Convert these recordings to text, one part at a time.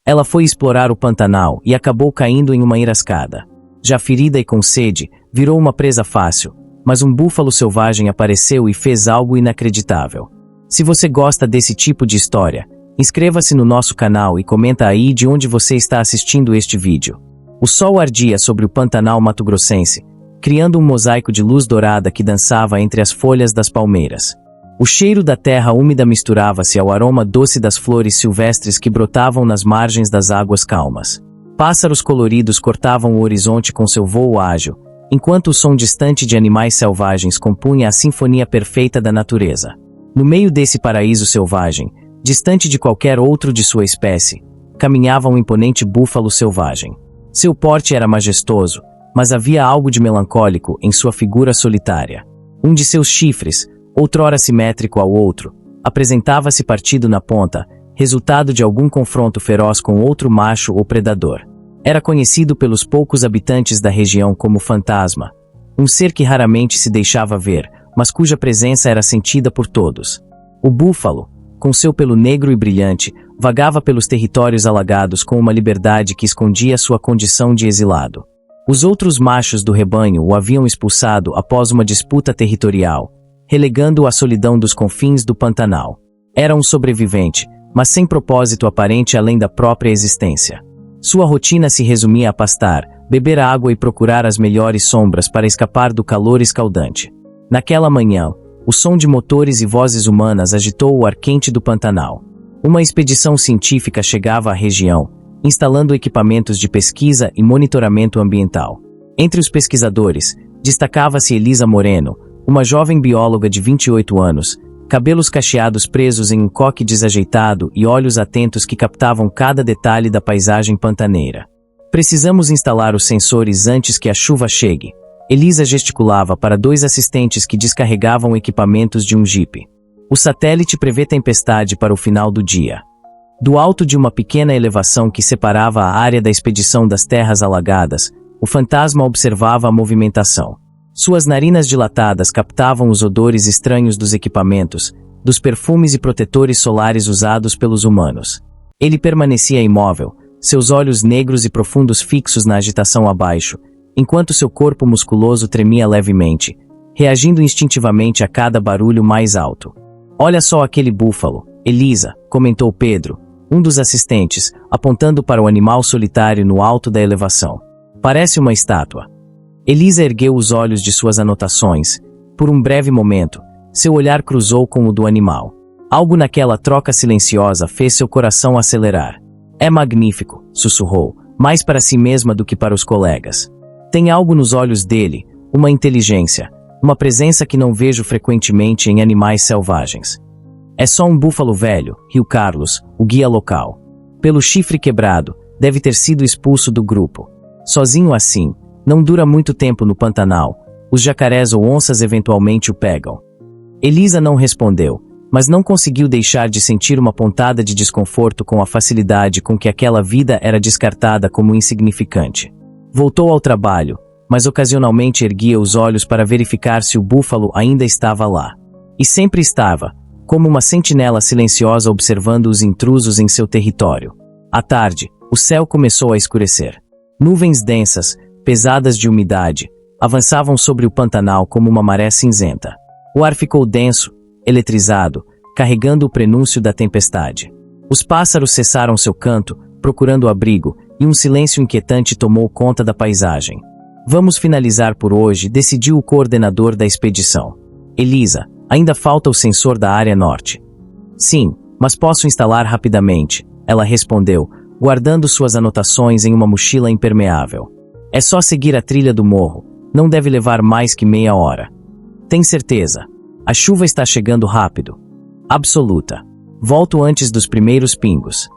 Ela foi explorar o Pantanal e acabou caindo em uma enrascada. Já ferida e com sede, virou uma presa fácil, mas um búfalo selvagem apareceu e fez algo inacreditável. Se você gosta desse tipo de história, inscreva-se no nosso canal e comenta aí de onde você está assistindo este vídeo. O sol ardia sobre o Pantanal mato-grossense, criando um mosaico de luz dourada que dançava entre as folhas das palmeiras. O cheiro da terra úmida misturava-se ao aroma doce das flores silvestres que brotavam nas margens das águas calmas. Pássaros coloridos cortavam o horizonte com seu voo ágil, enquanto o som distante de animais selvagens compunha a sinfonia perfeita da natureza. No meio desse paraíso selvagem, distante de qualquer outro de sua espécie, caminhava um imponente búfalo selvagem. Seu porte era majestoso, mas havia algo de melancólico em sua figura solitária. Um de seus chifres, outrora simétrico ao outro, apresentava-se partido na ponta, resultado de algum confronto feroz com outro macho ou predador. Era conhecido pelos poucos habitantes da região como Fantasma, um ser que raramente se deixava ver, mas cuja presença era sentida por todos. O búfalo, com seu pelo negro e brilhante, vagava pelos territórios alagados com uma liberdade que escondia sua condição de exilado. Os outros machos do rebanho o haviam expulsado após uma disputa territorial, relegando-o à solidão dos confins do Pantanal. Era um sobrevivente, mas sem propósito aparente além da própria existência. Sua rotina se resumia a pastar, beber água e procurar as melhores sombras para escapar do calor escaldante. Naquela manhã, o som de motores e vozes humanas agitou o ar quente do Pantanal. Uma expedição científica chegava à região, instalando equipamentos de pesquisa e monitoramento ambiental. Entre os pesquisadores, destacava-se Elisa Moreno, uma jovem bióloga de 28 anos, cabelos cacheados presos em um coque desajeitado e olhos atentos que captavam cada detalhe da paisagem pantaneira. Precisamos instalar os sensores antes que a chuva chegue. Elisa gesticulava para dois assistentes que descarregavam equipamentos de um jipe. O satélite prevê tempestade para o final do dia. Do alto de uma pequena elevação que separava a área da expedição das terras alagadas, o fantasma observava a movimentação. Suas narinas dilatadas captavam os odores estranhos dos equipamentos, dos perfumes e protetores solares usados pelos humanos. Ele permanecia imóvel, seus olhos negros e profundos fixos na agitação abaixo, enquanto seu corpo musculoso tremia levemente, reagindo instintivamente a cada barulho mais alto. "Olha só aquele búfalo, Elisa", comentou Pedro, um dos assistentes, apontando para o animal solitário no alto da elevação. "Parece uma estátua." Elisa ergueu os olhos de suas anotações. Por um breve momento, seu olhar cruzou com o do animal. Algo naquela troca silenciosa fez seu coração acelerar. "É magnífico", sussurrou, mais para si mesma do que para os colegas. "Tem algo nos olhos dele, uma inteligência, uma presença que não vejo frequentemente em animais selvagens." "É só um búfalo velho", riu Carlos, o guia local. "Pelo chifre quebrado, deve ter sido expulso do grupo. Sozinho assim, não dura muito tempo no Pantanal, os jacarés ou onças eventualmente o pegam." Elisa não respondeu, mas não conseguiu deixar de sentir uma pontada de desconforto com a facilidade com que aquela vida era descartada como insignificante. Voltou ao trabalho, mas ocasionalmente erguia os olhos para verificar se o búfalo ainda estava lá. E sempre estava, como uma sentinela silenciosa observando os intrusos em seu território. À tarde, o céu começou a escurecer. Nuvens densas, pesadas de umidade, avançavam sobre o Pantanal como uma maré cinzenta. O ar ficou denso, eletrizado, carregando o prenúncio da tempestade. Os pássaros cessaram seu canto, procurando abrigo, e um silêncio inquietante tomou conta da paisagem. "Vamos finalizar por hoje", decidiu o coordenador da expedição. "Elisa, ainda falta o sensor da área norte." "Sim, mas posso instalar rapidamente", ela respondeu, guardando suas anotações em uma mochila impermeável. "É só seguir a trilha do morro, não deve levar mais que meia hora." "Tem certeza? A chuva está chegando rápido." "Absoluta. Volto antes dos primeiros pingos."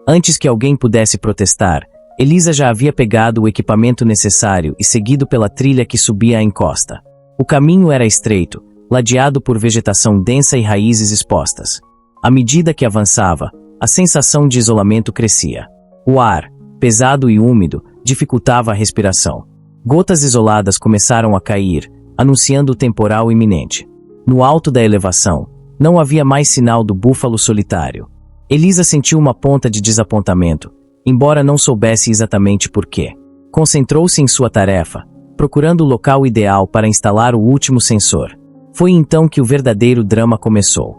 Antes que alguém pudesse protestar, Elisa já havia pegado o equipamento necessário e seguido pela trilha que subia a encosta. O caminho era estreito, ladeado por vegetação densa e raízes expostas. À medida que avançava, a sensação de isolamento crescia. O ar, pesado e úmido, dificultava a respiração. Gotas isoladas começaram a cair, anunciando o temporal iminente. No alto da elevação, não havia mais sinal do búfalo solitário. Elisa sentiu uma ponta de desapontamento, embora não soubesse exatamente por quê. Concentrou-se em sua tarefa, procurando o local ideal para instalar o último sensor. Foi então que o verdadeiro drama começou.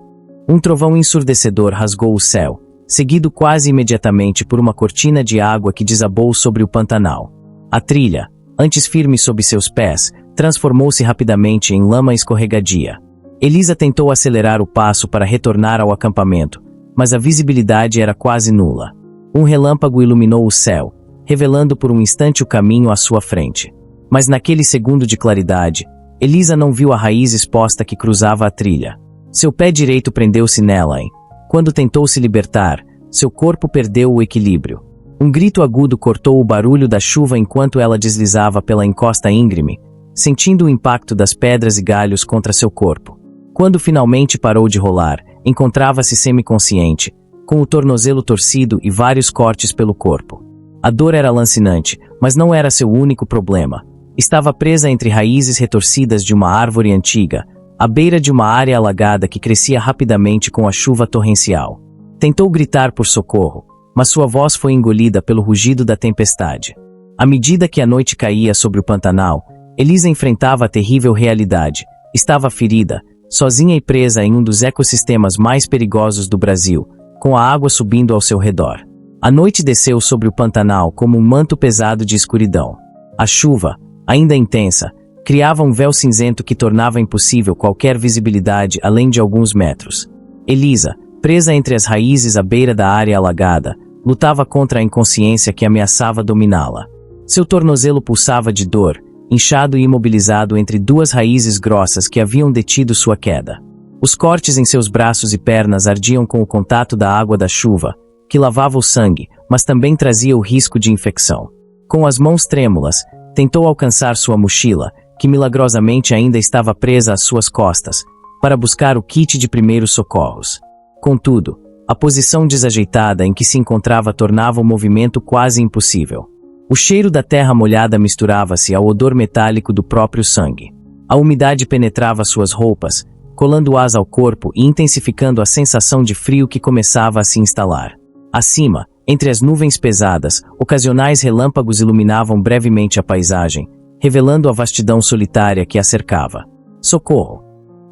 Um trovão ensurdecedor rasgou o céu, seguido quase imediatamente por uma cortina de água que desabou sobre o Pantanal. A trilha, antes firme sob seus pés, transformou-se rapidamente em lama escorregadia. Elisa tentou acelerar o passo para retornar ao acampamento, mas a visibilidade era quase nula. Um relâmpago iluminou o céu, revelando por um instante o caminho à sua frente. Mas naquele segundo de claridade, Elisa não viu a raiz exposta que cruzava a trilha. Seu pé direito prendeu-se nela e, quando tentou se libertar, seu corpo perdeu o equilíbrio. Um grito agudo cortou o barulho da chuva enquanto ela deslizava pela encosta íngreme, sentindo o impacto das pedras e galhos contra seu corpo. Quando finalmente parou de rolar, encontrava-se semiconsciente, com o tornozelo torcido e vários cortes pelo corpo. A dor era lancinante, mas não era seu único problema. Estava presa entre raízes retorcidas de uma árvore antiga, à beira de uma área alagada que crescia rapidamente com a chuva torrencial. Tentou gritar por socorro, mas sua voz foi engolida pelo rugido da tempestade. À medida que a noite caía sobre o Pantanal, Elisa enfrentava a terrível realidade. Estava ferida, sozinha e presa em um dos ecossistemas mais perigosos do Brasil, com a água subindo ao seu redor. A noite desceu sobre o Pantanal como um manto pesado de escuridão. A chuva, ainda intensa, criava um véu cinzento que tornava impossível qualquer visibilidade além de alguns metros. Elisa, presa entre as raízes à beira da área alagada, lutava contra a inconsciência que ameaçava dominá-la. Seu tornozelo pulsava de dor, inchado e imobilizado entre duas raízes grossas que haviam detido sua queda. Os cortes em seus braços e pernas ardiam com o contato da água da chuva, que lavava o sangue, mas também trazia o risco de infecção. Com as mãos trêmulas, tentou alcançar sua mochila, que milagrosamente ainda estava presa às suas costas, para buscar o kit de primeiros socorros. Contudo, a posição desajeitada em que se encontrava tornava o movimento quase impossível. O cheiro da terra molhada misturava-se ao odor metálico do próprio sangue. A umidade penetrava suas roupas, colando-as ao corpo e intensificando a sensação de frio que começava a se instalar. Acima, entre as nuvens pesadas, ocasionais relâmpagos iluminavam brevemente a paisagem, revelando a vastidão solitária que a cercava. Socorro!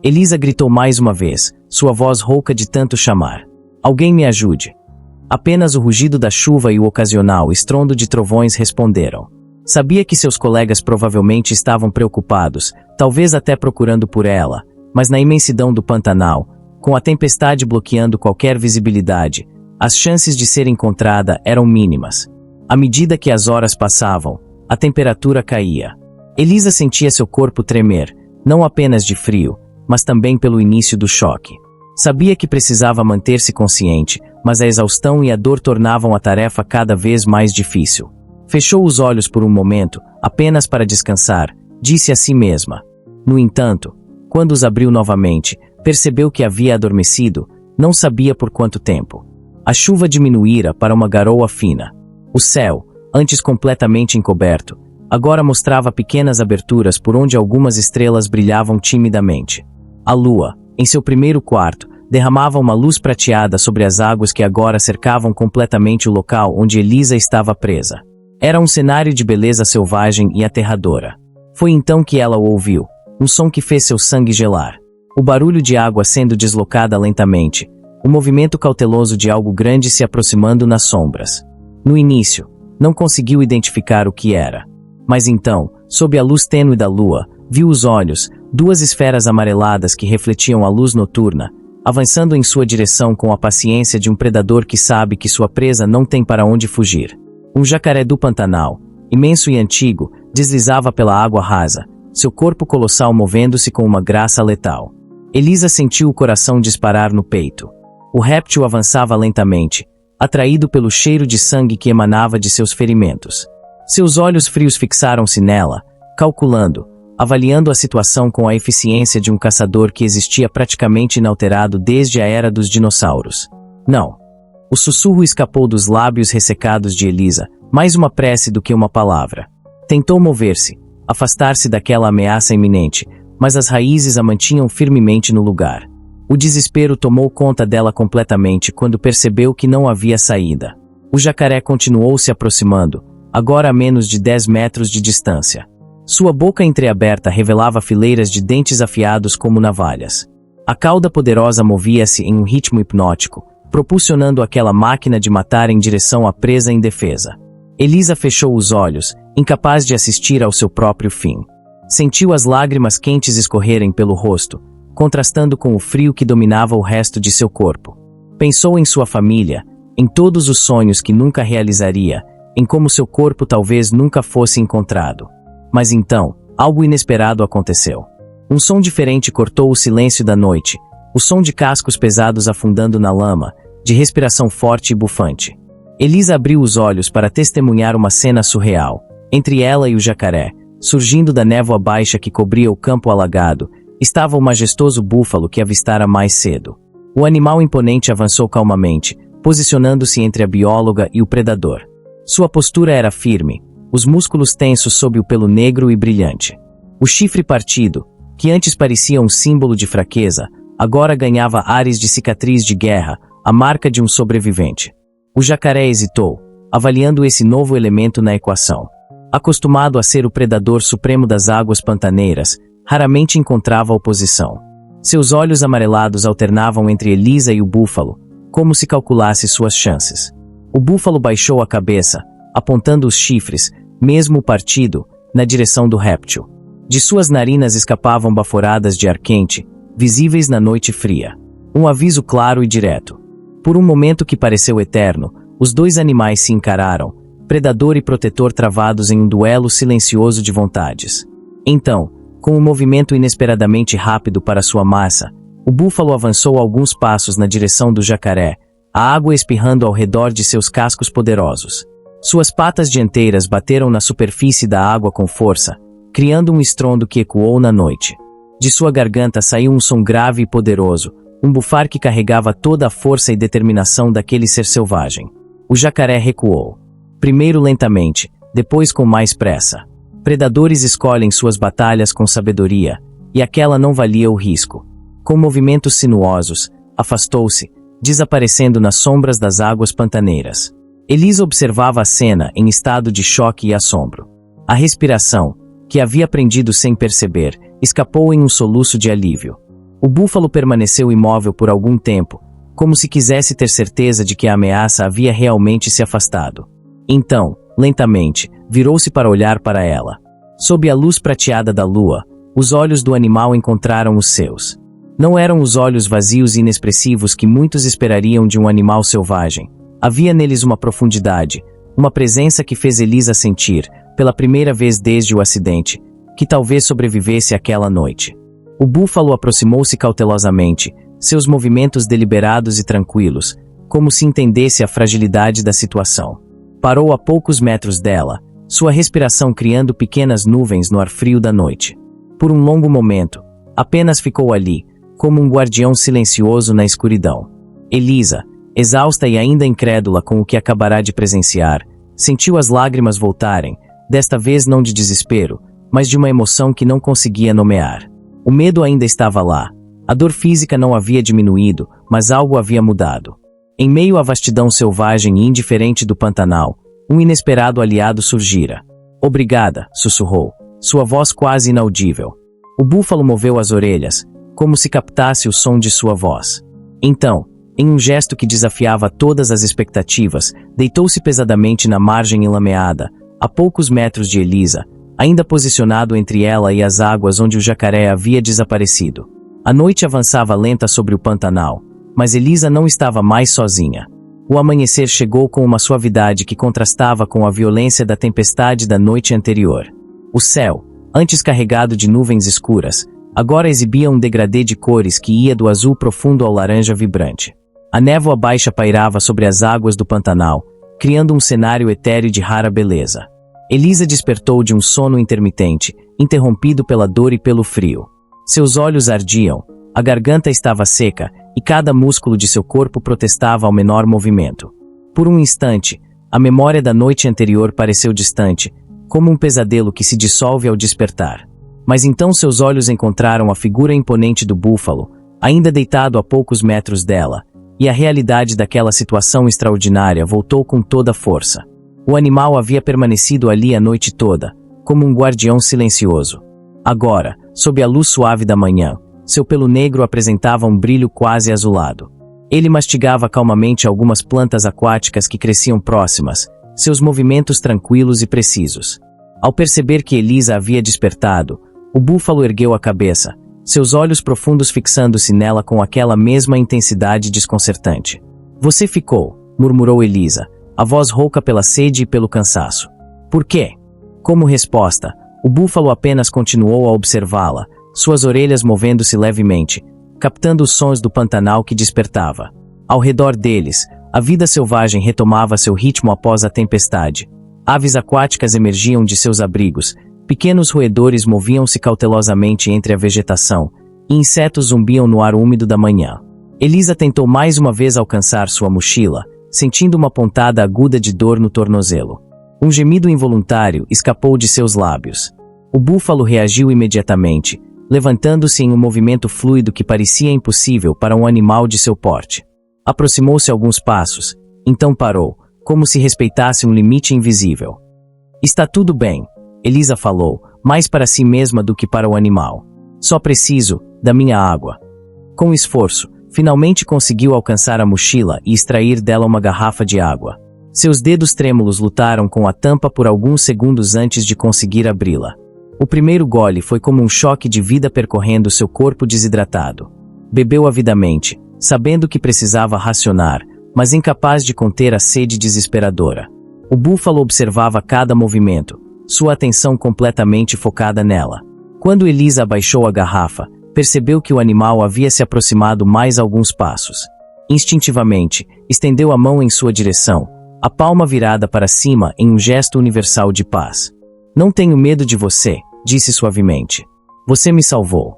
Elisa gritou mais uma vez, sua voz rouca de tanto chamar. Alguém me ajude! Apenas o rugido da chuva e o ocasional estrondo de trovões responderam. Sabia que seus colegas provavelmente estavam preocupados, talvez até procurando por ela, mas na imensidão do Pantanal, com a tempestade bloqueando qualquer visibilidade, as chances de ser encontrada eram mínimas. À medida que as horas passavam, a temperatura caía. Elisa sentia seu corpo tremer, não apenas de frio, mas também pelo início do choque. Sabia que precisava manter-se consciente, mas a exaustão e a dor tornavam a tarefa cada vez mais difícil. Fechou os olhos por um momento, apenas para descansar, disse a si mesma. No entanto, quando os abriu novamente, percebeu que havia adormecido, não sabia por quanto tempo. A chuva diminuíra para uma garoa fina. O céu, antes completamente encoberto, agora mostrava pequenas aberturas por onde algumas estrelas brilhavam timidamente. A lua, em seu primeiro quarto, derramava uma luz prateada sobre as águas que agora cercavam completamente o local onde Elisa estava presa. Era um cenário de beleza selvagem e aterradora. Foi então que ela o ouviu, um som que fez seu sangue gelar. O barulho de água sendo deslocada lentamente, o movimento cauteloso de algo grande se aproximando nas sombras. No início, não conseguiu identificar o que era. Mas então, sob a luz tênue da lua, viu os olhos, duas esferas amareladas que refletiam a luz noturna, avançando em sua direção com a paciência de um predador que sabe que sua presa não tem para onde fugir. Um jacaré do Pantanal, imenso e antigo, deslizava pela água rasa, seu corpo colossal movendo-se com uma graça letal. Elisa sentiu o coração disparar no peito. O réptil avançava lentamente, atraído pelo cheiro de sangue que emanava de seus ferimentos. Seus olhos frios fixaram-se nela, calculando, avaliando a situação com a eficiência de um caçador que existia praticamente inalterado desde a era dos dinossauros. Não. O sussurro escapou dos lábios ressecados de Elisa, mais uma prece do que uma palavra. Tentou mover-se, afastar-se daquela ameaça iminente, mas as raízes a mantinham firmemente no lugar. O desespero tomou conta dela completamente quando percebeu que não havia saída. O jacaré continuou se aproximando, agora a menos de 10 metros de distância. Sua boca entreaberta revelava fileiras de dentes afiados como navalhas. A cauda poderosa movia-se em um ritmo hipnótico, propulsionando aquela máquina de matar em direção à presa indefesa. Elisa fechou os olhos, incapaz de assistir ao seu próprio fim. Sentiu as lágrimas quentes escorrerem pelo rosto, contrastando com o frio que dominava o resto de seu corpo. Pensou em sua família, em todos os sonhos que nunca realizaria, em como seu corpo talvez nunca fosse encontrado. Mas então, algo inesperado aconteceu. Um som diferente cortou o silêncio da noite, o som de cascos pesados afundando na lama, de respiração forte e bufante. Elisa abriu os olhos para testemunhar uma cena surreal. Entre ela e o jacaré, surgindo da névoa baixa que cobria o campo alagado, estava o majestoso búfalo que avistara mais cedo. O animal imponente avançou calmamente, posicionando-se entre a bióloga e o predador. Sua postura era firme, os músculos tensos sob o pelo negro e brilhante. O chifre partido, que antes parecia um símbolo de fraqueza, agora ganhava ares de cicatriz de guerra, a marca de um sobrevivente. O jacaré hesitou, avaliando esse novo elemento na equação. Acostumado a ser o predador supremo das águas pantaneiras, raramente encontrava oposição. Seus olhos amarelados alternavam entre Elisa e o búfalo, como se calculasse suas chances. O búfalo baixou a cabeça, apontando os chifres, mesmo partido, na direção do réptil. De suas narinas escapavam baforadas de ar quente, visíveis na noite fria. Um aviso claro e direto. Por um momento que pareceu eterno, os dois animais se encararam, predador e protetor travados em um duelo silencioso de vontades. Então, com um movimento inesperadamente rápido para sua massa, o búfalo avançou alguns passos na direção do jacaré, a água espirrando ao redor de seus cascos poderosos. Suas patas dianteiras bateram na superfície da água com força, criando um estrondo que ecoou na noite. De sua garganta saiu um som grave e poderoso, um bufar que carregava toda a força e determinação daquele ser selvagem. O jacaré recuou. Primeiro lentamente, depois com mais pressa. Predadores escolhem suas batalhas com sabedoria, e aquela não valia o risco. Com movimentos sinuosos, afastou-se, desaparecendo nas sombras das águas pantaneiras. Elisa observava a cena em estado de choque e assombro. A respiração, que havia prendido sem perceber, escapou em um soluço de alívio. O búfalo permaneceu imóvel por algum tempo, como se quisesse ter certeza de que a ameaça havia realmente se afastado. Então, lentamente, virou-se para olhar para ela. Sob a luz prateada da lua, os olhos do animal encontraram os seus. Não eram os olhos vazios e inexpressivos que muitos esperariam de um animal selvagem. Havia neles uma profundidade, uma presença que fez Elisa sentir, pela primeira vez desde o acidente, que talvez sobrevivesse àquela noite. O búfalo aproximou-se cautelosamente, seus movimentos deliberados e tranquilos, como se entendesse a fragilidade da situação. Parou a poucos metros dela, sua respiração criando pequenas nuvens no ar frio da noite. Por um longo momento, apenas ficou ali, como um guardião silencioso na escuridão. Elisa, exausta e ainda incrédula com o que acabará de presenciar, sentiu as lágrimas voltarem, desta vez não de desespero, mas de uma emoção que não conseguia nomear. O medo ainda estava lá. A dor física não havia diminuído, mas algo havia mudado. Em meio à vastidão selvagem e indiferente do Pantanal, um inesperado aliado surgira. "Obrigada", sussurrou, sua voz quase inaudível. O búfalo moveu as orelhas, como se captasse o som de sua voz. Então, em um gesto que desafiava todas as expectativas, deitou-se pesadamente na margem enlameada, a poucos metros de Elisa, ainda posicionado entre ela e as águas onde o jacaré havia desaparecido. A noite avançava lenta sobre o Pantanal, mas Elisa não estava mais sozinha. O amanhecer chegou com uma suavidade que contrastava com a violência da tempestade da noite anterior. O céu, antes carregado de nuvens escuras, agora exibia um degradê de cores que ia do azul profundo ao laranja vibrante. A névoa baixa pairava sobre as águas do Pantanal, criando um cenário etéreo de rara beleza. Elisa despertou de um sono intermitente, interrompido pela dor e pelo frio. Seus olhos ardiam, a garganta estava seca, e cada músculo de seu corpo protestava ao menor movimento. Por um instante, a memória da noite anterior pareceu distante, como um pesadelo que se dissolve ao despertar. Mas então seus olhos encontraram a figura imponente do búfalo, ainda deitado a poucos metros dela, e a realidade daquela situação extraordinária voltou com toda a força. O animal havia permanecido ali a noite toda, como um guardião silencioso. Agora, sob a luz suave da manhã, seu pelo negro apresentava um brilho quase azulado. Ele mastigava calmamente algumas plantas aquáticas que cresciam próximas, seus movimentos tranquilos e precisos. Ao perceber que Elisa havia despertado, o búfalo ergueu a cabeça, seus olhos profundos fixando-se nela com aquela mesma intensidade desconcertante. "Você ficou", murmurou Elisa, a voz rouca pela sede e pelo cansaço. "Por quê?" Como resposta, o búfalo apenas continuou a observá-la, suas orelhas movendo-se levemente, captando os sons do Pantanal que despertava. Ao redor deles, a vida selvagem retomava seu ritmo após a tempestade. Aves aquáticas emergiam de seus abrigos, pequenos roedores moviam-se cautelosamente entre a vegetação, e insetos zumbiam no ar úmido da manhã. Elisa tentou mais uma vez alcançar sua mochila, sentindo uma pontada aguda de dor no tornozelo. Um gemido involuntário escapou de seus lábios. O búfalo reagiu imediatamente, levantando-se em um movimento fluido que parecia impossível para um animal de seu porte. Aproximou-se alguns passos, então parou, como se respeitasse um limite invisível. "Está tudo bem", Elisa falou, mais para si mesma do que para o animal. "Só preciso da minha água." Com esforço, finalmente conseguiu alcançar a mochila e extrair dela uma garrafa de água. Seus dedos trêmulos lutaram com a tampa por alguns segundos antes de conseguir abri-la. O primeiro gole foi como um choque de vida percorrendo seu corpo desidratado. Bebeu avidamente, sabendo que precisava racionar, mas incapaz de conter a sede desesperadora. O búfalo observava cada movimento, sua atenção completamente focada nela. Quando Elisa abaixou a garrafa, percebeu que o animal havia se aproximado mais alguns passos. Instintivamente, estendeu a mão em sua direção, a palma virada para cima em um gesto universal de paz. "Não tenho medo de você", disse suavemente. "Você me salvou."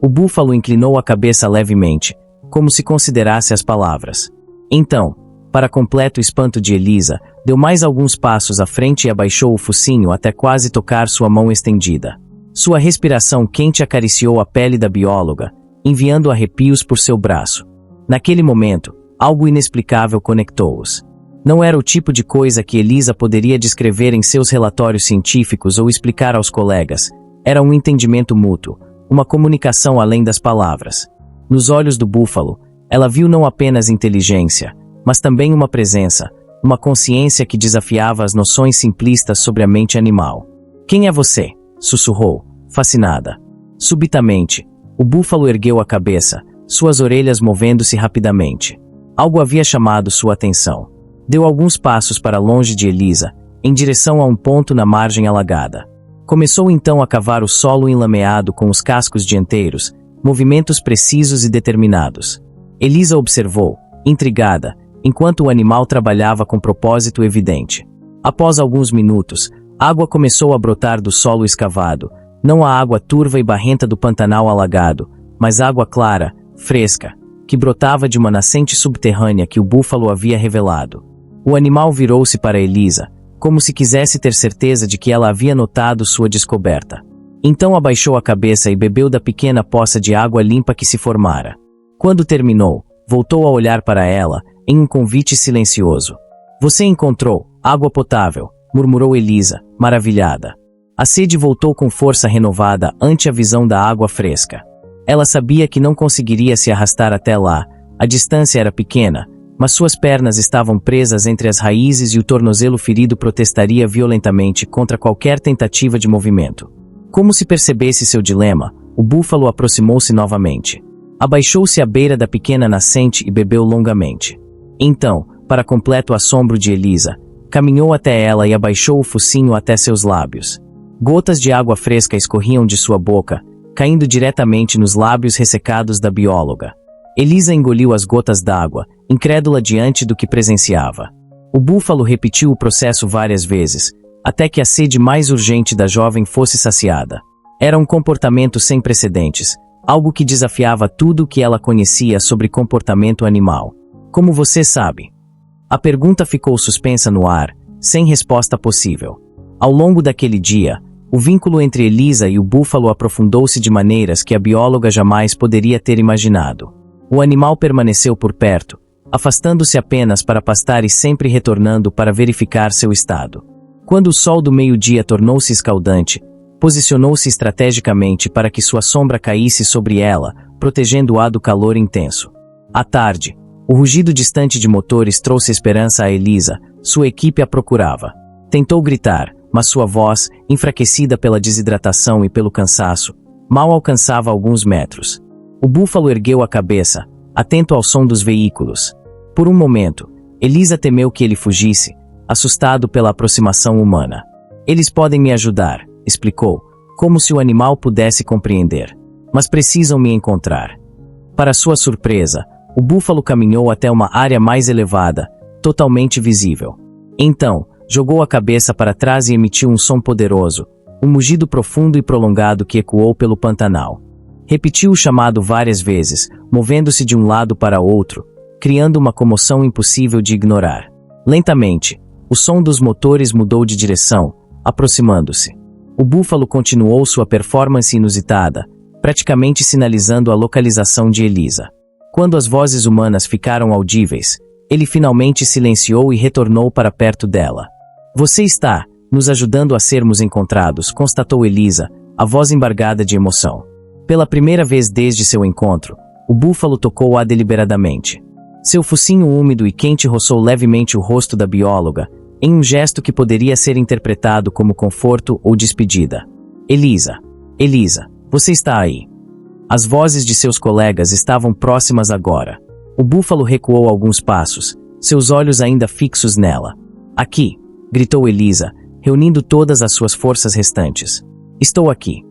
O búfalo inclinou a cabeça levemente, como se considerasse as palavras. Então, para completo espanto de Elisa, deu mais alguns passos à frente e abaixou o focinho até quase tocar sua mão estendida. Sua respiração quente acariciou a pele da bióloga, enviando arrepios por seu braço. Naquele momento, algo inexplicável conectou-os. Não era o tipo de coisa que Elisa poderia descrever em seus relatórios científicos ou explicar aos colegas. Era um entendimento mútuo, uma comunicação além das palavras. Nos olhos do búfalo, ela viu não apenas inteligência, mas também uma presença, uma consciência que desafiava as noções simplistas sobre a mente animal. "Quem é você?", sussurrou, fascinada. Subitamente, o búfalo ergueu a cabeça, suas orelhas movendo-se rapidamente. Algo havia chamado sua atenção. Deu alguns passos para longe de Elisa, em direção a um ponto na margem alagada. Começou então a cavar o solo enlameado com os cascos dianteiros, movimentos precisos e determinados. Elisa observou, intrigada, enquanto o animal trabalhava com propósito evidente. Após alguns minutos, água começou a brotar do solo escavado, não a água turva e barrenta do Pantanal alagado, mas água clara, fresca, que brotava de uma nascente subterrânea que o búfalo havia revelado. O animal virou-se para Elisa, como se quisesse ter certeza de que ela havia notado sua descoberta. Então abaixou a cabeça e bebeu da pequena poça de água limpa que se formara. Quando terminou, voltou a olhar para ela, em um convite silencioso. "Você encontrou água potável", murmurou Elisa, maravilhada. A sede voltou com força renovada ante a visão da água fresca. Ela sabia que não conseguiria se arrastar até lá, a distância era pequena, mas suas pernas estavam presas entre as raízes e o tornozelo ferido protestaria violentamente contra qualquer tentativa de movimento. Como se percebesse seu dilema, o búfalo aproximou-se novamente. Abaixou-se à beira da pequena nascente e bebeu longamente. Então, para completo assombro de Elisa, caminhou até ela e abaixou o focinho até seus lábios. Gotas de água fresca escorriam de sua boca, caindo diretamente nos lábios ressecados da bióloga. Elisa engoliu as gotas d'água, incrédula diante do que presenciava. O búfalo repetiu o processo várias vezes, até que a sede mais urgente da jovem fosse saciada. Era um comportamento sem precedentes, algo que desafiava tudo o que ela conhecia sobre comportamento animal. "Como você sabe?" A pergunta ficou suspensa no ar, sem resposta possível. Ao longo daquele dia, o vínculo entre Elisa e o búfalo aprofundou-se de maneiras que a bióloga jamais poderia ter imaginado. O animal permaneceu por perto, afastando-se apenas para pastar e sempre retornando para verificar seu estado. Quando o sol do meio-dia tornou-se escaldante, posicionou-se estrategicamente para que sua sombra caísse sobre ela, protegendo-a do calor intenso. À tarde, o rugido distante de motores trouxe esperança a Elisa, sua equipe a procurava. Tentou gritar, mas sua voz, enfraquecida pela desidratação e pelo cansaço, mal alcançava alguns metros. O búfalo ergueu a cabeça, atento ao som dos veículos. Por um momento, Elisa temeu que ele fugisse, assustado pela aproximação humana. Eles podem me ajudar, explicou, como se o animal pudesse compreender. Mas precisam me encontrar. Para sua surpresa, o búfalo caminhou até uma área mais elevada, totalmente visível. Então, jogou a cabeça para trás e emitiu um som poderoso, um mugido profundo e prolongado que ecoou pelo Pantanal. Repetiu o chamado várias vezes, movendo-se de um lado para outro, criando uma comoção impossível de ignorar. Lentamente, o som dos motores mudou de direção, aproximando-se. O búfalo continuou sua performance inusitada, praticamente sinalizando a localização de Elisa. Quando as vozes humanas ficaram audíveis, ele finalmente silenciou e retornou para perto dela. Você está nos ajudando a sermos encontrados, constatou Elisa, a voz embargada de emoção. Pela primeira vez desde seu encontro, o búfalo tocou-a deliberadamente. Seu focinho úmido e quente roçou levemente o rosto da bióloga, em um gesto que poderia ser interpretado como conforto ou despedida. Elisa, você está aí. As vozes de seus colegas estavam próximas agora. O búfalo recuou alguns passos, seus olhos ainda fixos nela. Aqui, gritou Elisa, reunindo todas as suas forças restantes. Estou aqui.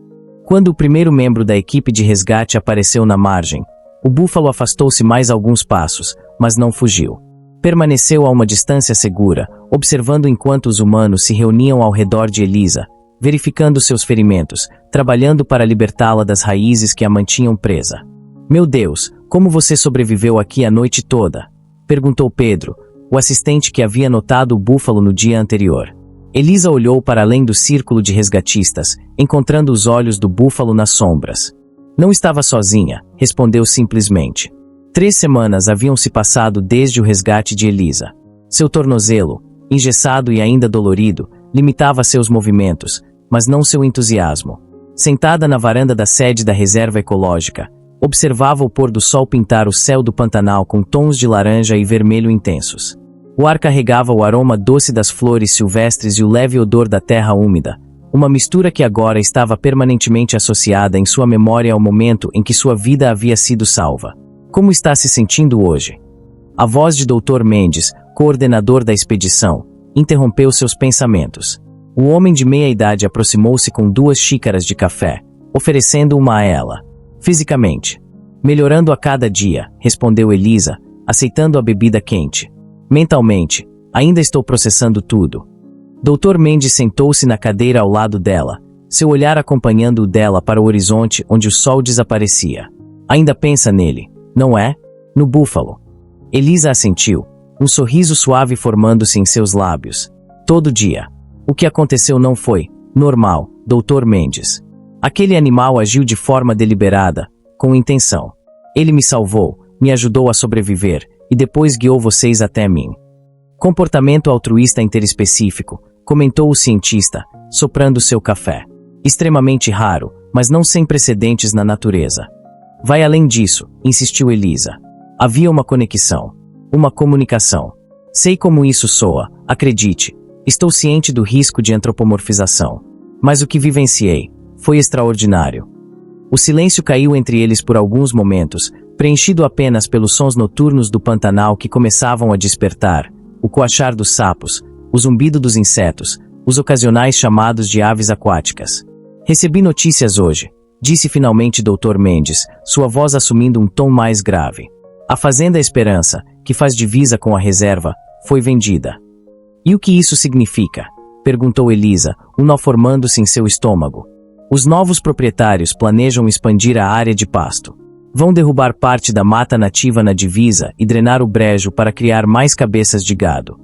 Quando o primeiro membro da equipe de resgate apareceu na margem, o búfalo afastou-se mais alguns passos, mas não fugiu. Permaneceu a uma distância segura, observando enquanto os humanos se reuniam ao redor de Elisa, verificando seus ferimentos, trabalhando para libertá-la das raízes que a mantinham presa. Meu Deus, como você sobreviveu aqui a noite toda? Perguntou Pedro, o assistente que havia notado o búfalo no dia anterior. Elisa olhou para além do círculo de resgatistas, encontrando os olhos do búfalo nas sombras. Não estava sozinha, respondeu simplesmente. 3 semanas haviam se passado desde o resgate de Elisa. Seu tornozelo, engessado e ainda dolorido, limitava seus movimentos, mas não seu entusiasmo. Sentada na varanda da sede da reserva ecológica, observava o pôr do sol pintar o céu do Pantanal com tons de laranja e vermelho intensos. O ar carregava o aroma doce das flores silvestres e o leve odor da terra úmida, uma mistura que agora estava permanentemente associada em sua memória ao momento em que sua vida havia sido salva. Como está se sentindo hoje? A voz de Dr. Mendes, coordenador da expedição, interrompeu seus pensamentos. O homem de meia-idade aproximou-se com 2 xícaras de café, oferecendo uma a ela. Fisicamente. Melhorando a cada dia, respondeu Elisa, aceitando a bebida quente. Mentalmente, ainda estou processando tudo. Dr. Mendes sentou-se na cadeira ao lado dela, seu olhar acompanhando o dela para o horizonte onde o sol desaparecia. Ainda pensa nele, não é? No búfalo. Elisa assentiu, um sorriso suave formando-se em seus lábios. Todo dia. O que aconteceu não foi normal, Dr. Mendes. Aquele animal agiu de forma deliberada, com intenção. Ele me salvou, me ajudou a sobreviver, e depois guiou vocês até mim. Comportamento altruísta interespecífico, comentou o cientista, soprando seu café. Extremamente raro, mas não sem precedentes na natureza. Vai além disso, insistiu Elisa. Havia uma conexão. Uma comunicação. Sei como isso soa, acredite. Estou ciente do risco de antropomorfização. Mas o que vivenciei foi extraordinário. O silêncio caiu entre eles por alguns momentos, preenchido apenas pelos sons noturnos do Pantanal que começavam a despertar, o coachar dos sapos, o zumbido dos insetos, os ocasionais chamados de aves aquáticas. Recebi notícias hoje, disse finalmente Dr. Mendes, sua voz assumindo um tom mais grave. A Fazenda Esperança, que faz divisa com a reserva, foi vendida. E o que isso significa? Perguntou Elisa, um nó formando-se em seu estômago. Os novos proprietários planejam expandir a área de pasto. Vão derrubar parte da mata nativa na divisa e drenar o brejo para criar mais cabeças de gado.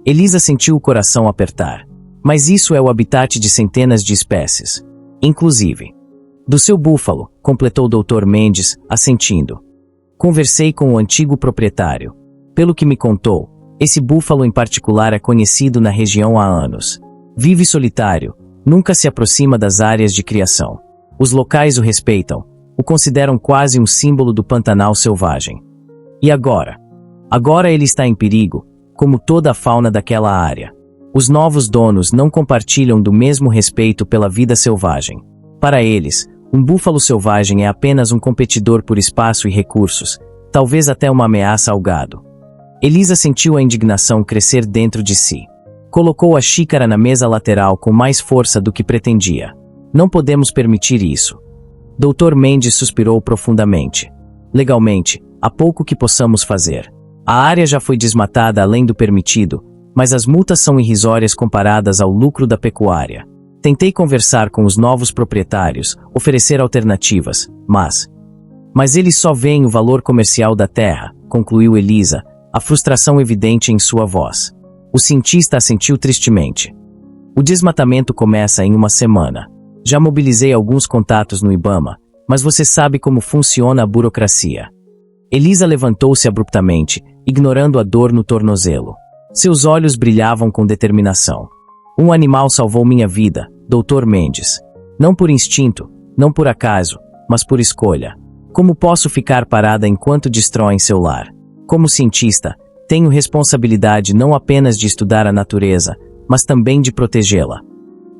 Elisa sentiu o coração apertar. Mas isso é o habitat de centenas de espécies. Inclusive do seu búfalo, completou Dr. Mendes, assentindo. Conversei com o antigo proprietário. Pelo que me contou, esse búfalo em particular é conhecido na região há anos. Vive solitário, nunca se aproxima das áreas de criação. Os locais o respeitam, o consideram quase um símbolo do Pantanal selvagem. E agora? Agora ele está em perigo, como toda a fauna daquela área. Os novos donos não compartilham do mesmo respeito pela vida selvagem. Para eles, um búfalo selvagem é apenas um competidor por espaço e recursos, talvez até uma ameaça ao gado. Elisa sentiu a indignação crescer dentro de si. Colocou a xícara na mesa lateral com mais força do que pretendia. Não podemos permitir isso. Dr. Mendes suspirou profundamente. Legalmente, há pouco que possamos fazer. A área já foi desmatada além do permitido, mas as multas são irrisórias comparadas ao lucro da pecuária. Tentei conversar com os novos proprietários, oferecer alternativas, mas eles só veem o valor comercial da terra, concluiu Elisa, a frustração evidente em sua voz. O cientista assentiu tristemente. O desmatamento começa em uma semana. Já mobilizei alguns contatos no IBAMA, mas você sabe como funciona a burocracia. Elisa levantou-se abruptamente, ignorando a dor no tornozelo. Seus olhos brilhavam com determinação. Um animal salvou minha vida, Dr. Mendes. Não por instinto, não por acaso, mas por escolha. Como posso ficar parada enquanto destroem seu lar? Como cientista, tenho responsabilidade não apenas de estudar a natureza, mas também de protegê-la.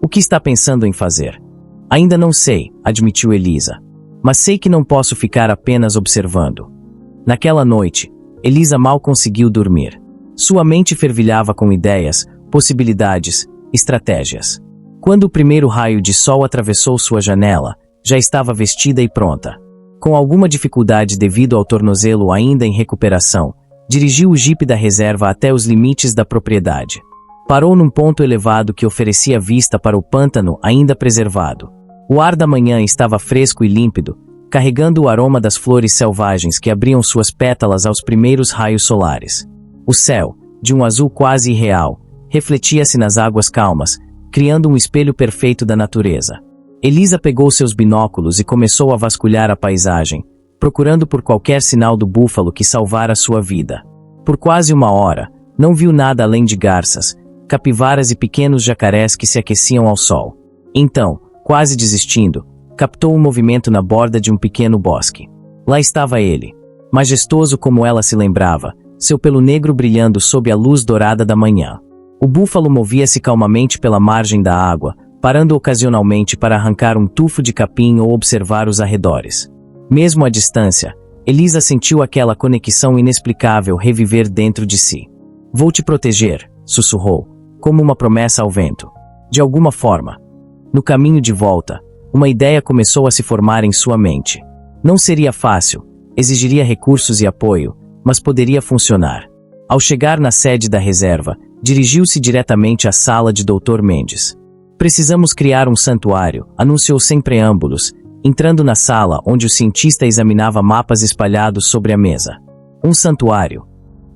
O que está pensando em fazer? Ainda não sei, admitiu Elisa. Mas sei que não posso ficar apenas observando. Naquela noite, Elisa mal conseguiu dormir. Sua mente fervilhava com ideias, possibilidades, estratégias. Quando o primeiro raio de sol atravessou sua janela, já estava vestida e pronta. Com alguma dificuldade devido ao tornozelo ainda em recuperação, dirigiu o jipe da reserva até os limites da propriedade. Parou num ponto elevado que oferecia vista para o pântano ainda preservado. O ar da manhã estava fresco e límpido, carregando o aroma das flores selvagens que abriam suas pétalas aos primeiros raios solares. O céu, de um azul quase irreal, refletia-se nas águas calmas, criando um espelho perfeito da natureza. Elisa pegou seus binóculos e começou a vasculhar a paisagem, procurando por qualquer sinal do búfalo que salvara sua vida. Por quase uma hora, não viu nada além de garças, capivaras e pequenos jacarés que se aqueciam ao sol. Então, quase desistindo, captou o movimento na borda de um pequeno bosque. Lá estava ele, majestoso como ela se lembrava, seu pelo negro brilhando sob a luz dourada da manhã. O búfalo movia-se calmamente pela margem da água, parando ocasionalmente para arrancar um tufo de capim ou observar os arredores. Mesmo à distância, Elisa sentiu aquela conexão inexplicável reviver dentro de si. Vou te proteger, sussurrou, como uma promessa ao vento. De alguma forma. No caminho de volta, uma ideia começou a se formar em sua mente. Não seria fácil, exigiria recursos e apoio, mas poderia funcionar. Ao chegar na sede da reserva, dirigiu-se diretamente à sala de Dr. Mendes. Precisamos criar um santuário, anunciou sem preâmbulos, entrando na sala onde o cientista examinava mapas espalhados sobre a mesa. Um santuário.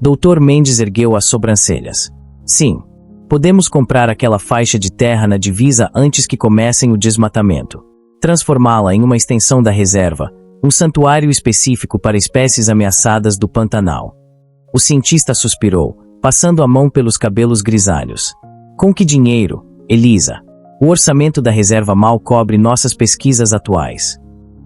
Dr. Mendes ergueu as sobrancelhas. Sim. Podemos comprar aquela faixa de terra na divisa antes que comecem o desmatamento. Transformá-la em uma extensão da reserva, um santuário específico para espécies ameaçadas do Pantanal. O cientista suspirou, passando a mão pelos cabelos grisalhos. Com que dinheiro, Elisa? O orçamento da reserva mal cobre nossas pesquisas atuais.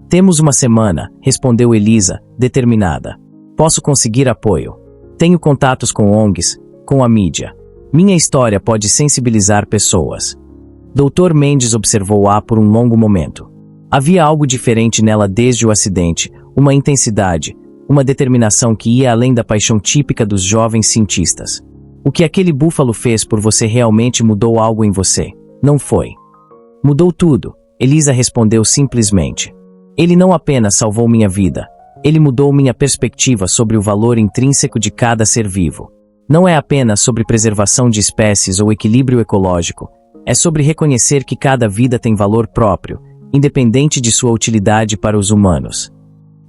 Temos uma semana, respondeu Elisa, determinada. Posso conseguir apoio. Tenho contatos com ONGs, com a mídia. Minha história pode sensibilizar pessoas. Dr. Mendes observou-a por um longo momento. Havia algo diferente nela desde o acidente, uma intensidade, uma determinação que ia além da paixão típica dos jovens cientistas. O que aquele búfalo fez por você realmente mudou algo em você, não foi? Mudou tudo, Elisa respondeu simplesmente. Ele não apenas salvou minha vida, ele mudou minha perspectiva sobre o valor intrínseco de cada ser vivo. Não é apenas sobre preservação de espécies ou equilíbrio ecológico, é sobre reconhecer que cada vida tem valor próprio, independente de sua utilidade para os humanos.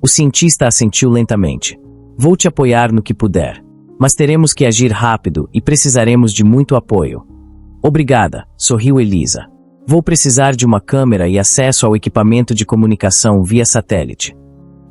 O cientista assentiu lentamente. Vou te apoiar no que puder. Mas teremos que agir rápido e precisaremos de muito apoio. Obrigada, sorriu Elisa. Vou precisar de uma câmera e acesso ao equipamento de comunicação via satélite.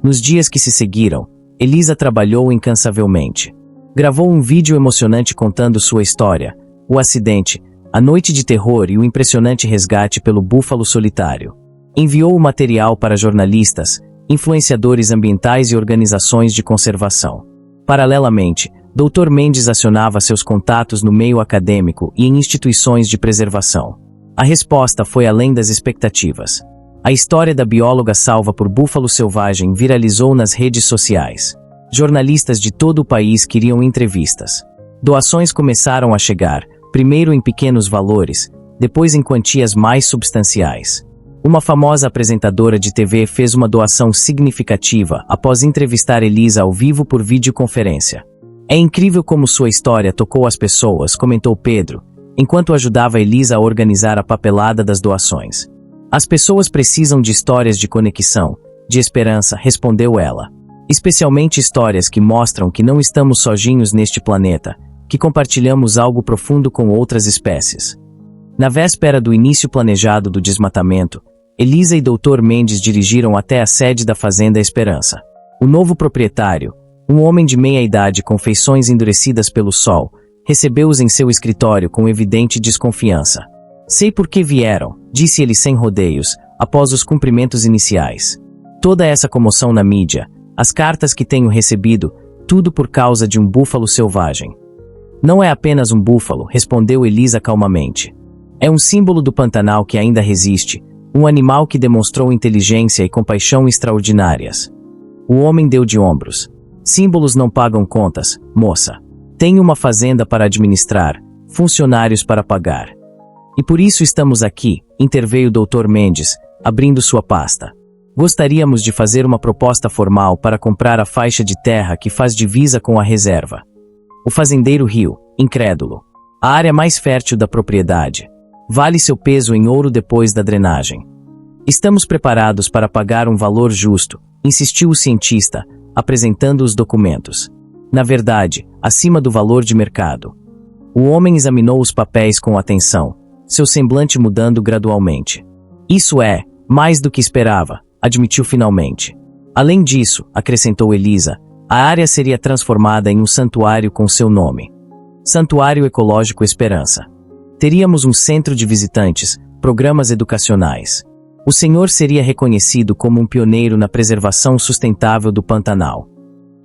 Nos dias que se seguiram, Elisa trabalhou incansavelmente. Gravou um vídeo emocionante contando sua história, o acidente, a noite de terror e o impressionante resgate pelo búfalo solitário. Enviou o material para jornalistas, influenciadores ambientais e organizações de conservação. Paralelamente, Dr. Mendes acionava seus contatos no meio acadêmico e em instituições de preservação. A resposta foi além das expectativas. A história da bióloga salva por búfalo selvagem viralizou nas redes sociais. Jornalistas de todo o país queriam entrevistas. Doações começaram a chegar, primeiro em pequenos valores, depois em quantias mais substanciais. Uma famosa apresentadora de TV fez uma doação significativa após entrevistar Elisa ao vivo por videoconferência. É incrível como sua história tocou as pessoas, comentou Pedro, enquanto ajudava Elisa a organizar a papelada das doações. As pessoas precisam de histórias de conexão, de esperança, respondeu ela. Especialmente histórias que mostram que não estamos sozinhos neste planeta, que compartilhamos algo profundo com outras espécies. Na véspera do início planejado do desmatamento, Elisa e Dr. Mendes dirigiram até a sede da Fazenda Esperança. O novo proprietário, um homem de meia-idade com feições endurecidas pelo sol, recebeu-os em seu escritório com evidente desconfiança. Sei por que vieram, disse ele sem rodeios, após os cumprimentos iniciais. Toda essa comoção na mídia, as cartas que tenho recebido, tudo por causa de um búfalo selvagem. Não é apenas um búfalo, respondeu Elisa calmamente. É um símbolo do Pantanal que ainda resiste, um animal que demonstrou inteligência e compaixão extraordinárias. O homem deu de ombros. Símbolos não pagam contas, moça. Tenho uma fazenda para administrar, funcionários para pagar. E por isso estamos aqui, interveio Dr. Mendes, abrindo sua pasta. Gostaríamos de fazer uma proposta formal para comprar a faixa de terra que faz divisa com a reserva. O fazendeiro riu, incrédulo. A área mais fértil da propriedade. Vale seu peso em ouro depois da drenagem. Estamos preparados para pagar um valor justo, insistiu o cientista, apresentando os documentos. Na verdade, acima do valor de mercado. O homem examinou os papéis com atenção, seu semblante mudando gradualmente. Isso é, mais do que esperava, admitiu finalmente. Além disso, acrescentou Elisa, a área seria transformada em um santuário com seu nome. Santuário Ecológico Esperança. Teríamos um centro de visitantes, programas educacionais. O senhor seria reconhecido como um pioneiro na preservação sustentável do Pantanal.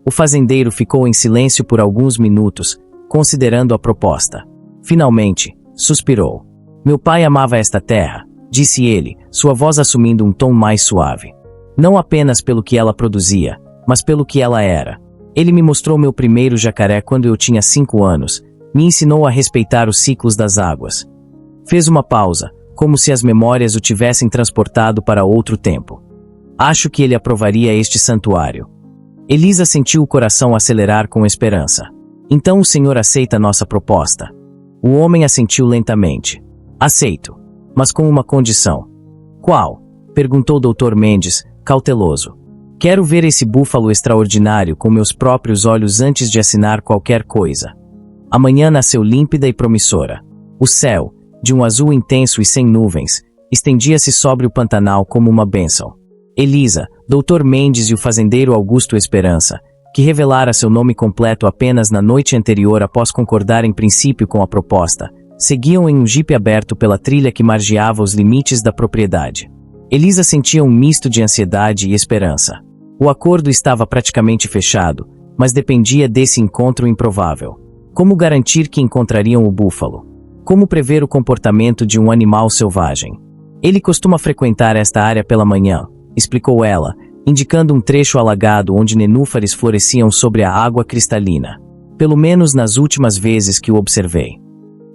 O fazendeiro ficou em silêncio por alguns minutos, considerando a proposta. Finalmente, suspirou. Meu pai amava esta terra, disse ele, sua voz assumindo um tom mais suave. Não apenas pelo que ela produzia, mas pelo que ela era. Ele me mostrou meu primeiro jacaré quando eu tinha 5 anos, me ensinou a respeitar os ciclos das águas. Fez uma pausa, como se as memórias o tivessem transportado para outro tempo. Acho que ele aprovaria este santuário. Elisa sentiu o coração acelerar com esperança. Então o senhor aceita nossa proposta? O homem assentiu lentamente. Aceito, mas com uma condição. Qual? Perguntou Dr. Mendes, cauteloso. Quero ver esse búfalo extraordinário com meus próprios olhos antes de assinar qualquer coisa. A manhã nasceu límpida e promissora. O céu, de um azul intenso e sem nuvens, estendia-se sobre o Pantanal como uma bênção. Elisa, Dr. Mendes e o fazendeiro Augusto Esperança, que revelara seu nome completo apenas na noite anterior após concordar em princípio com a proposta, seguiam em um jipe aberto pela trilha que margeava os limites da propriedade. Elisa sentia um misto de ansiedade e esperança. O acordo estava praticamente fechado, mas dependia desse encontro improvável. Como garantir que encontrariam o búfalo? Como prever o comportamento de um animal selvagem? Ele costuma frequentar esta área pela manhã, explicou ela, indicando um trecho alagado onde nenúfares floresciam sobre a água cristalina. Pelo menos nas últimas vezes que o observei.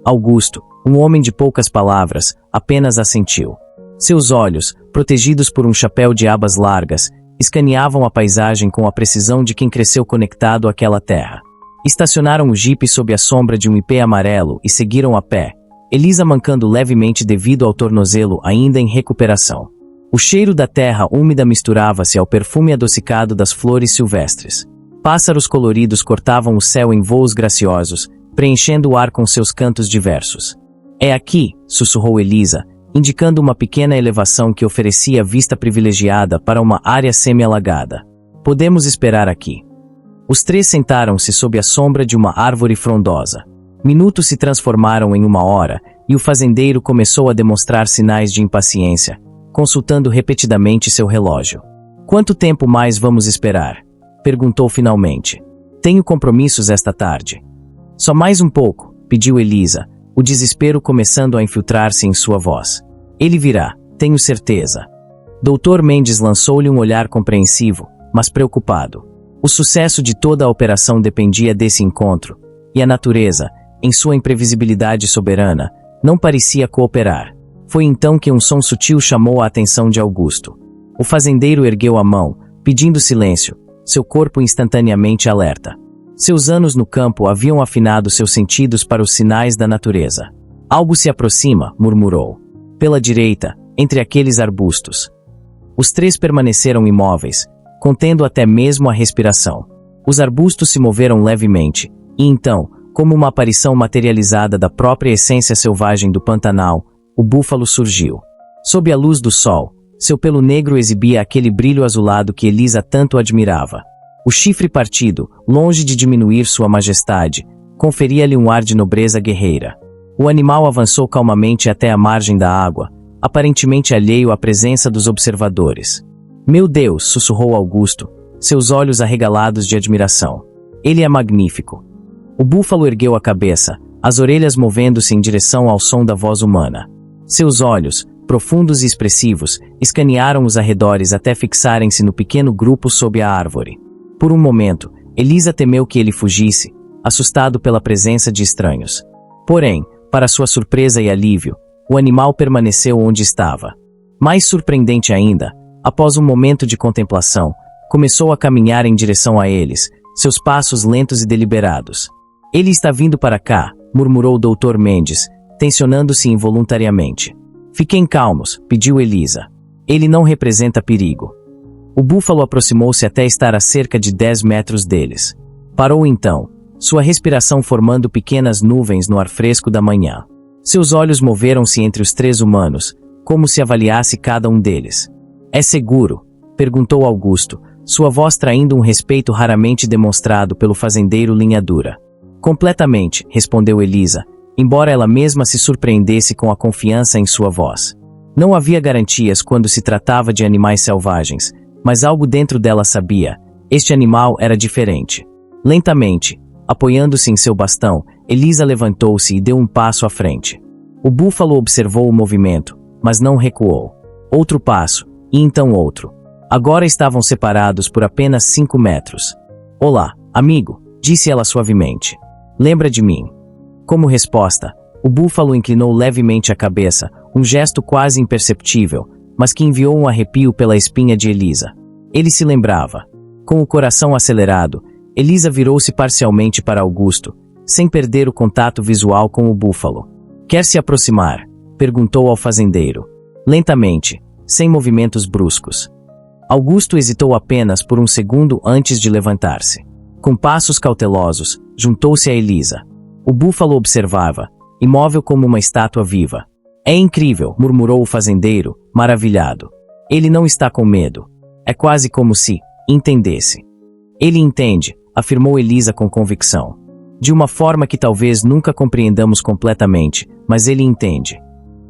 Augusto, um homem de poucas palavras, apenas assentiu. Seus olhos, protegidos por um chapéu de abas largas, escaneavam a paisagem com a precisão de quem cresceu conectado àquela terra. Estacionaram o jipe sob a sombra de um ipê amarelo e seguiram a pé, Elisa mancando levemente devido ao tornozelo ainda em recuperação. O cheiro da terra úmida misturava-se ao perfume adocicado das flores silvestres. Pássaros coloridos cortavam o céu em voos graciosos, preenchendo o ar com seus cantos diversos. É aqui, sussurrou Elisa, indicando uma pequena elevação que oferecia vista privilegiada para uma área semi-alagada. Podemos esperar aqui. Os três sentaram-se sob a sombra de uma árvore frondosa. Minutos se transformaram em 1 hora, e o fazendeiro começou a demonstrar sinais de impaciência, consultando repetidamente seu relógio. "Quanto tempo mais vamos esperar?" perguntou finalmente. "Tenho compromissos esta tarde." "Só mais um pouco", pediu Elisa, o desespero começando a infiltrar-se em sua voz. "Ele virá, tenho certeza." Dr. Mendes lançou-lhe um olhar compreensivo, mas preocupado. O sucesso de toda a operação dependia desse encontro, e a natureza, em sua imprevisibilidade soberana, não parecia cooperar. Foi então que um som sutil chamou a atenção de Augusto. O fazendeiro ergueu a mão, pedindo silêncio, seu corpo instantaneamente alerta. Seus anos no campo haviam afinado seus sentidos para os sinais da natureza. "Algo se aproxima", murmurou. "Pela direita, entre aqueles arbustos." Os três permaneceram imóveis, contendo até mesmo a respiração. Os arbustos se moveram levemente, e então, como uma aparição materializada da própria essência selvagem do Pantanal, o búfalo surgiu. Sob a luz do sol, seu pelo negro exibia aquele brilho azulado que Elisa tanto admirava. O chifre partido, longe de diminuir sua majestade, conferia-lhe um ar de nobreza guerreira. O animal avançou calmamente até a margem da água, aparentemente alheio à presença dos observadores. "Meu Deus", sussurrou Augusto, seus olhos arregalados de admiração. "Ele é magnífico." O búfalo ergueu a cabeça, as orelhas movendo-se em direção ao som da voz humana. Seus olhos, profundos e expressivos, escanearam os arredores até fixarem-se no pequeno grupo sob a árvore. Por um momento, Elisa temeu que ele fugisse, assustado pela presença de estranhos. Porém, para sua surpresa e alívio, o animal permaneceu onde estava. Mais surpreendente ainda, após um momento de contemplação, começou a caminhar em direção a eles, seus passos lentos e deliberados. "Ele está vindo para cá", murmurou o Dr. Mendes, tensionando-se involuntariamente. "Fiquem calmos", pediu Elisa. "Ele não representa perigo." O búfalo aproximou-se até estar a cerca de 10 metros deles. Parou então, sua respiração formando pequenas nuvens no ar fresco da manhã. Seus olhos moveram-se entre os três humanos, como se avaliasse cada um deles. "É seguro?" perguntou Augusto, sua voz traindo um respeito raramente demonstrado pelo fazendeiro linha dura. "Completamente", respondeu Elisa, embora ela mesma se surpreendesse com a confiança em sua voz. Não havia garantias quando se tratava de animais selvagens, mas algo dentro dela sabia, este animal era diferente. Lentamente, apoiando-se em seu bastão, Elisa levantou-se e deu um passo à frente. O búfalo observou o movimento, mas não recuou. Outro passo, e então outro. Agora estavam separados por apenas 5 metros. "Olá, amigo", disse ela suavemente. "Lembra de mim?" Como resposta, o búfalo inclinou levemente a cabeça, um gesto quase imperceptível, mas que enviou um arrepio pela espinha de Elisa. Ele se lembrava. Com o coração acelerado, Elisa virou-se parcialmente para Augusto, sem perder o contato visual com o búfalo. "Quer se aproximar?" perguntou ao fazendeiro. Lentamente, sem movimentos bruscos. Augusto hesitou apenas por um segundo antes de levantar-se. Com passos cautelosos, juntou-se a Elisa. O búfalo observava, imóvel como uma estátua viva. "É incrível", murmurou o fazendeiro, maravilhado. "Ele não está com medo. É quase como se entendesse." "Ele entende", afirmou Elisa com convicção. "De uma forma que talvez nunca compreendamos completamente, mas ele entende."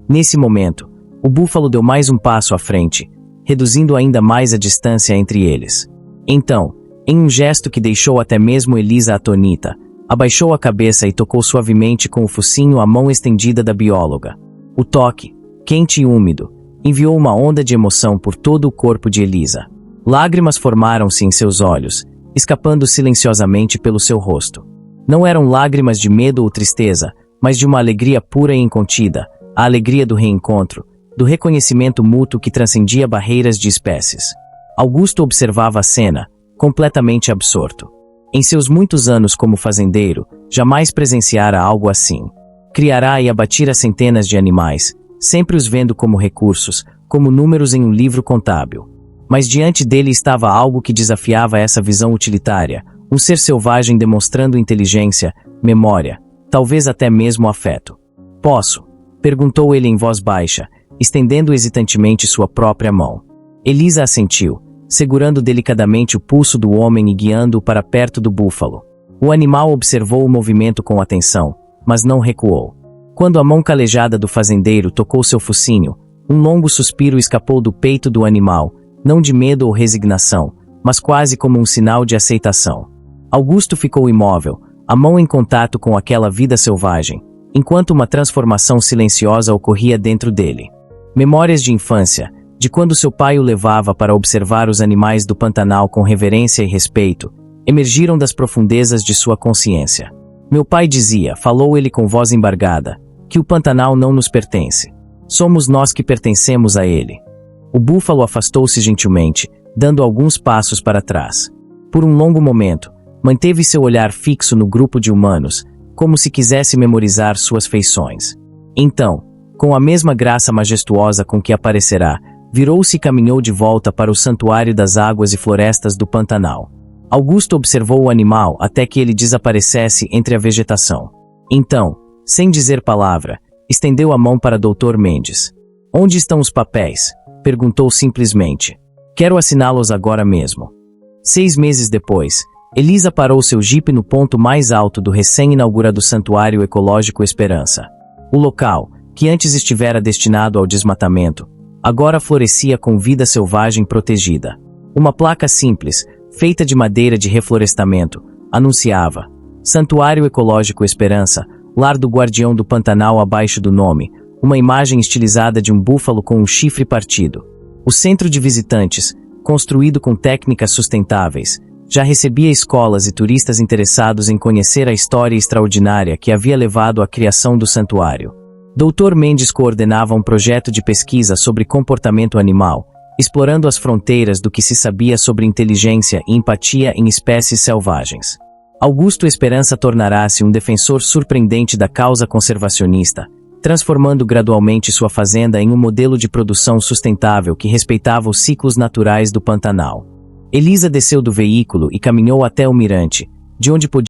Nesse momento, o búfalo deu mais um passo à frente, reduzindo ainda mais a distância entre eles. Então, em um gesto que deixou até mesmo Elisa atônita, abaixou a cabeça e tocou suavemente com o focinho a mão estendida da bióloga. O toque, quente e úmido, enviou uma onda de emoção por todo o corpo de Elisa. Lágrimas formaram-se em seus olhos, escapando silenciosamente pelo seu rosto. Não eram lágrimas de medo ou tristeza, mas de uma alegria pura e incontida, a alegria do reencontro, do reconhecimento mútuo que transcendia barreiras de espécies. Augusto observava a cena, completamente absorto. Em seus muitos anos como fazendeiro, jamais presenciara algo assim. Criará e abatira centenas de animais, sempre os vendo como recursos, como números em um livro contábil. Mas diante dele estava algo que desafiava essa visão utilitária, um ser selvagem demonstrando inteligência, memória, talvez até mesmo afeto. "Posso?" perguntou ele em voz baixa, estendendo hesitantemente sua própria mão. Elisa assentiu, segurando delicadamente o pulso do homem e guiando-o para perto do búfalo. O animal observou o movimento com atenção, mas não recuou. Quando a mão calejada do fazendeiro tocou seu focinho, um longo suspiro escapou do peito do animal, não de medo ou resignação, mas quase como um sinal de aceitação. Augusto ficou imóvel, a mão em contato com aquela vida selvagem, enquanto uma transformação silenciosa ocorria dentro dele. Memórias de infância, de quando seu pai o levava para observar os animais do Pantanal com reverência e respeito, emergiram das profundezas de sua consciência. Meu pai dizia, falou ele com voz embargada, que o Pantanal não nos pertence. Somos nós que pertencemos a ele. O búfalo afastou-se gentilmente, dando alguns passos para trás. Por um longo momento, manteve seu olhar fixo no grupo de humanos, como se quisesse memorizar suas feições. Então, com a mesma graça majestuosa com que aparecerá, virou-se e caminhou de volta para o santuário das águas e florestas do Pantanal. Augusto observou o animal até que ele desaparecesse entre a vegetação. Então, sem dizer palavra, estendeu a mão para Dr. Mendes. Onde estão os papéis? Perguntou simplesmente. Quero assiná-los agora mesmo. 6 meses depois, Elisa parou seu jipe no ponto mais alto do recém-inaugurado Santuário Ecológico Esperança. O local, que antes estivera destinado ao desmatamento, agora florescia com vida selvagem protegida. Uma placa simples, feita de madeira de reflorestamento, anunciava: Santuário Ecológico Esperança, lar do guardião do Pantanal abaixo do nome, uma imagem estilizada de um búfalo com um chifre partido. O centro de visitantes, construído com técnicas sustentáveis, já recebia escolas e turistas interessados em conhecer a história extraordinária que havia levado à criação do santuário. Dr. Mendes coordenava um projeto de pesquisa sobre comportamento animal, explorando as fronteiras do que se sabia sobre inteligência e empatia em espécies selvagens. Augusto Esperança tornará-se um defensor surpreendente da causa conservacionista, transformando gradualmente sua fazenda em um modelo de produção sustentável que respeitava os ciclos naturais do Pantanal. Elisa desceu do veículo e caminhou até o mirante, de onde podia